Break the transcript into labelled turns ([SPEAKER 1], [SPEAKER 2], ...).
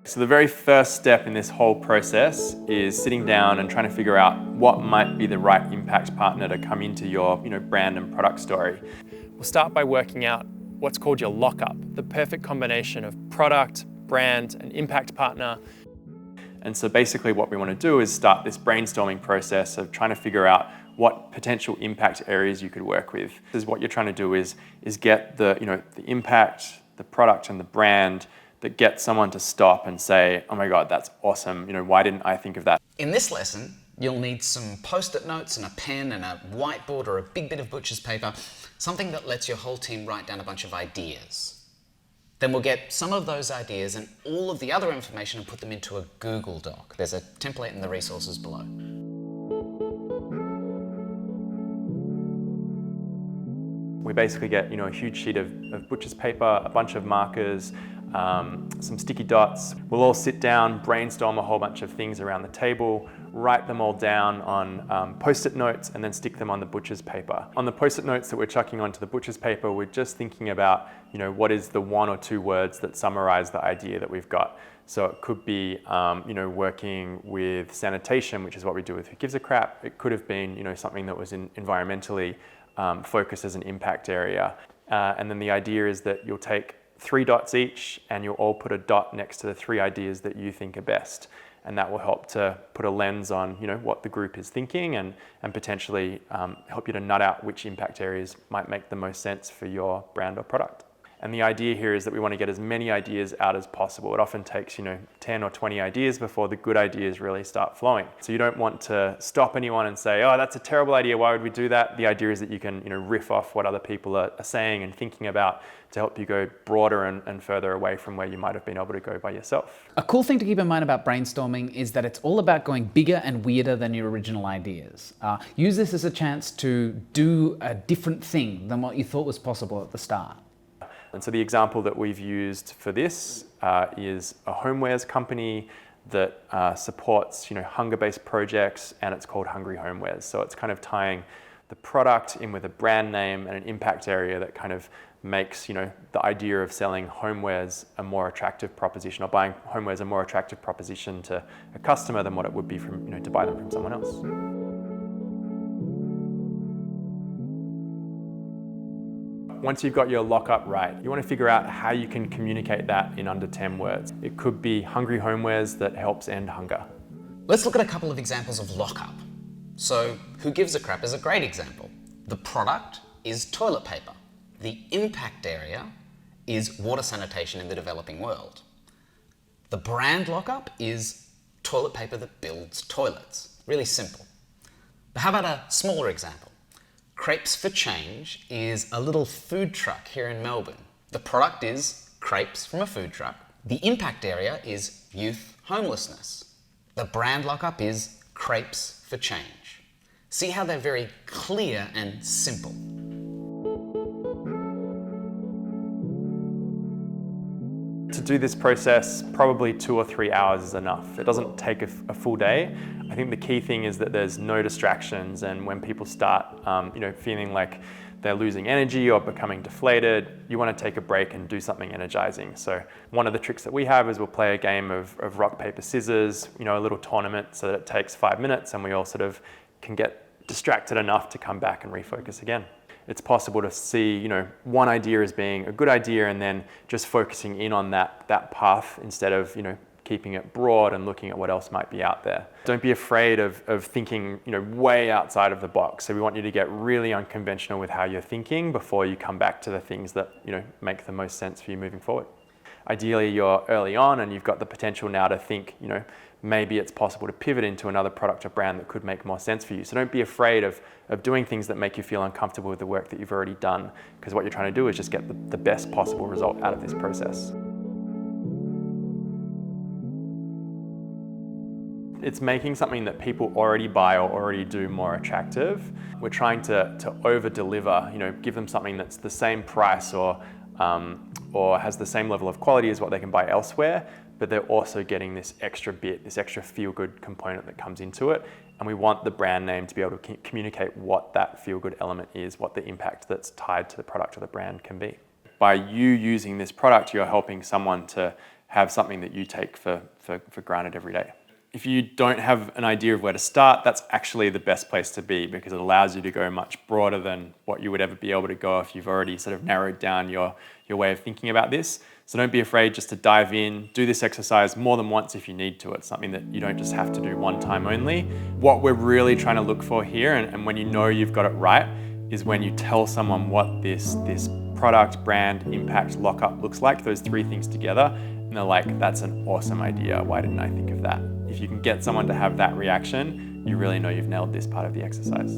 [SPEAKER 1] So the very first step in this whole process is sitting down and trying to figure out what might be the right impact partner to come into your brand and product story.
[SPEAKER 2] We'll start by working out what's called your lockup, the perfect combination of product, brand, and impact partner.
[SPEAKER 1] And so basically what we want to do is start this brainstorming process of trying to figure out what potential impact areas you could work with. Because what you're trying to do is get the impact, the product and the brand that gets someone to stop and say, oh my God, that's awesome. Why didn't I think of that?
[SPEAKER 3] In this lesson, you'll need some post-it notes and a pen and a whiteboard or a big bit of butcher's paper, something that lets your whole team write down a bunch of ideas. Then we'll get some of those ideas and all of the other information and put them into a Google Doc. There's a template in the resources below.
[SPEAKER 1] We basically get a huge sheet of butcher's paper, a bunch of markers, some sticky dots. We'll all sit down, brainstorm a whole bunch of things around the table, write them all down on post-it notes and then stick them on the butcher's paper. On the post-it notes that we're chucking onto the butcher's paper, we're just thinking about what is the 1 or 2 words that summarize the idea that we've got. So it could be working with sanitation, which is what we do with Who Gives a Crap. It could have been something that was environmentally focused as an impact area. And then the idea is that you'll take 3 dots each and you'll all put a dot next to the 3 ideas that you think are best. And that will help to put a lens on what the group is thinking and potentially help you to nut out which impact areas might make the most sense for your brand or product. And the idea here is that we want to get as many ideas out as possible. It often takes 10 or 20 ideas before the good ideas really start flowing. So you don't want to stop anyone and say, oh, that's a terrible idea, why would we do that? The idea is that you can riff off what other people are saying and thinking about to help you go broader and further away from where you might have been able to go by yourself.
[SPEAKER 4] A cool thing to keep in mind about brainstorming is that it's all about going bigger and weirder than your original ideas. Use this as a chance to do a different thing than what you thought was possible at the start.
[SPEAKER 1] And so the example that we've used for this is a homewares company that supports hunger-based projects, and it's called Hungry Homewares. So it's kind of tying the product in with a brand name and an impact area that kind of makes the idea of selling homewares a more attractive proposition, or buying homewares a more attractive proposition to a customer than what it would be from to buy them from someone else. Once you've got your lockup right, you want to figure out how you can communicate that in under 10 words. It could be Hungry Homewares that helps end hunger.
[SPEAKER 3] Let's look at a couple of examples of lockup. So, Who Gives a Crap is a great example. The product is toilet paper. The impact area is water sanitation in the developing world. The brand lockup is toilet paper that builds toilets. Really simple. But how about a smaller example? Crepes for Change is a little food truck here in Melbourne. The product is crepes from a food truck. The impact area is youth homelessness. The brand lockup is Crepes for Change. See how they're very clear and simple.
[SPEAKER 1] To do this process, probably 2 or 3 hours is enough. It doesn't take a full day. I think the key thing is that there's no distractions, and when people start feeling like they're losing energy or becoming deflated, you want to take a break and do something energizing. So one of the tricks that we have is we'll play a game of rock, paper, scissors, a little tournament, so that it takes 5 minutes and we all sort of can get distracted enough to come back and refocus again. It's possible to see, one idea as being a good idea and then just focusing in on that path instead of, keeping it broad and looking at what else might be out there. Don't be afraid of thinking, way outside of the box. So we want you to get really unconventional with how you're thinking before you come back to the things that, make the most sense for you moving forward. Ideally, you're early on and you've got the potential now to think, maybe it's possible to pivot into another product or brand that could make more sense for you. So don't be afraid of doing things that make you feel uncomfortable with the work that you've already done, because what you're trying to do is just get the best possible result out of this process. It's making something that people already buy or already do more attractive. We're trying to over-deliver, give them something that's the same price or has the same level of quality as what they can buy elsewhere, but they're also getting this extra bit, this extra feel-good component that comes into it. And we want the brand name to be able to communicate what that feel-good element is, what the impact that's tied to the product or the brand can be. By you using this product, you're helping someone to have something that you take for granted every day. If you don't have an idea of where to start, that's actually the best place to be, because it allows you to go much broader than what you would ever be able to go if you've already sort of narrowed down your way of thinking about this. So don't be afraid just to dive in, do this exercise more than once if you need to. It's something that you don't just have to do one time only. What we're really trying to look for here, and when you know you've got it right, is when you tell someone what this product, brand, impact, lockup looks like, those three things together, and they're like, that's an awesome idea. Why didn't I think of that? If you can get someone to have that reaction, you really know you've nailed this part of the exercise.